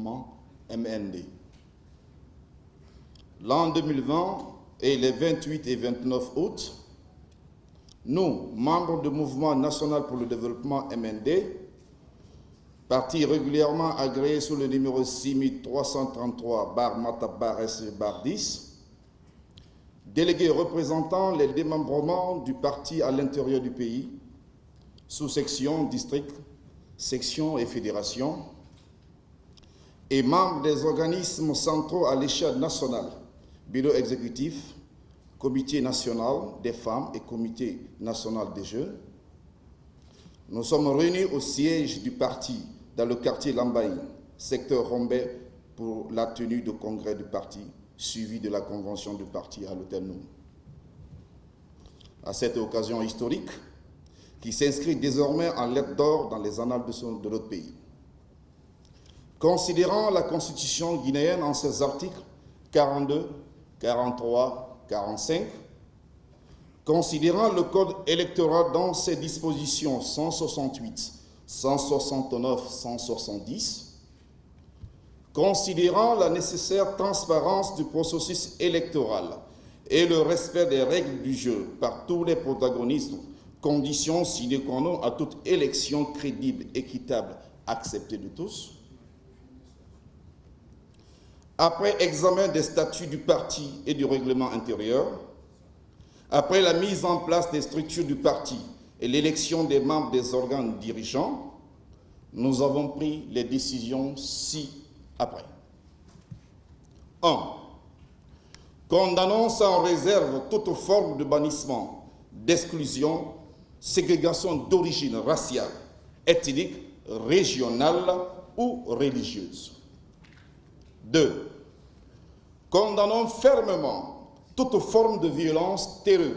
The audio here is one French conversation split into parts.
développement, MND. L'an 2020 et les 28 et 29 août, nous, membres du Mouvement national pour le développement MND, parti régulièrement agréé sous le numéro 6333/Mata/SE/10, délégués représentant les démembrements du parti à l'intérieur du pays, sous-sections, districts, sections et fédérations, et membres des organismes centraux à l'échelle nationale, bureau exécutif, comité national des femmes et comité national des jeunes. Nous sommes réunis au siège du parti dans le quartier Lambaye, secteur Rombay, pour la tenue du congrès du parti, suivi de la convention du parti à l'hôtel Noum. À cette occasion historique, qui s'inscrit désormais en lettres d'or dans les annales de notre pays. Considérant la Constitution guinéenne en ses articles 42, 43, 45, considérant le Code électoral dans ses dispositions 168, 169, 170, considérant la nécessaire transparence du processus électoral et le respect des règles du jeu par tous les protagonistes, conditions sine qua non à toute élection crédible, équitable, acceptée de tous. Après examen des statuts du parti et du règlement intérieur, après la mise en place des structures du parti et l'élection des membres des organes dirigeants, nous avons pris les décisions ci-après. 1. Condamnons sans réserve toute forme de bannissement, d'exclusion, ségrégation d'origine raciale, ethnique, régionale ou religieuse. 2. Condamnons fermement toute forme de violence, terreur,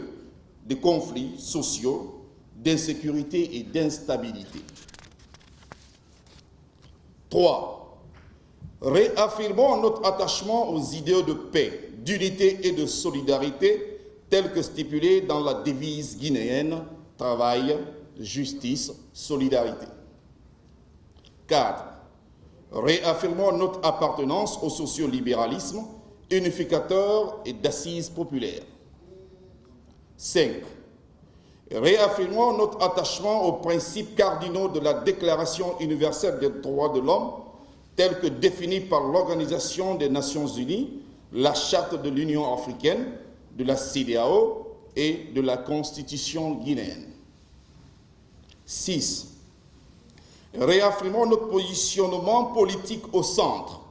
de conflits sociaux, d'insécurité et d'instabilité. 3. Réaffirmons notre attachement aux idéaux de paix, d'unité et de solidarité tels que stipulés dans la devise guinéenne « Travail, justice, solidarité ». 4. Réaffirmons notre appartenance au sociolibéralisme unificateur et d'assises populaires. 5. Réaffirmons notre attachement aux principes cardinaux de la Déclaration universelle des droits de l'homme tels que définis par l'Organisation des Nations Unies, la Charte de l'Union africaine, de la CEDEAO et de la Constitution guinéenne. 6. Réaffirmons notre positionnement politique au centre,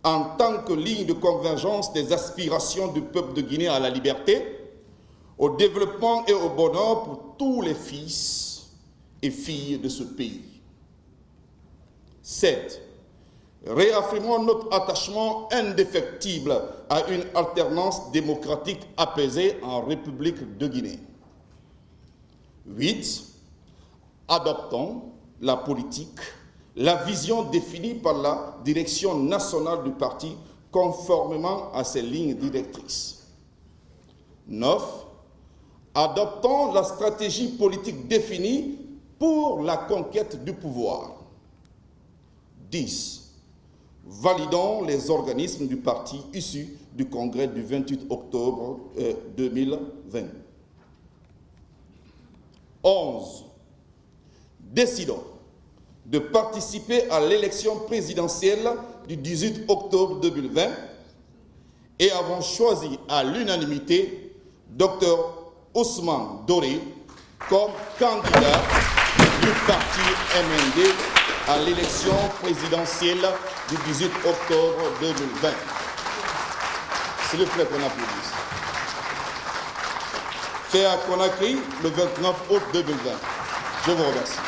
en tant que ligne de convergence des aspirations du peuple de Guinée à la liberté, au développement et au bonheur pour tous les fils et filles de ce pays. 7. Réaffirmons notre attachement indéfectible à une alternance démocratique apaisée en République de Guinée. 8. Adoptons la politique, la vision définie par la direction nationale du parti conformément à ses lignes directrices. 9. Adoptons la stratégie politique définie pour la conquête du pouvoir. 10. Validons les organismes du parti issus du congrès du 28 octobre 2020. 11. Décidons de participer à l'élection présidentielle du 18 octobre 2020 et avons choisi à l'unanimité Dr Ousmane Doré comme candidat du parti MND à l'élection présidentielle du 18 octobre 2020. S'il vous plaît qu'on applaudisse. Fait à Conakry le 29 août 2020. Je vous remercie.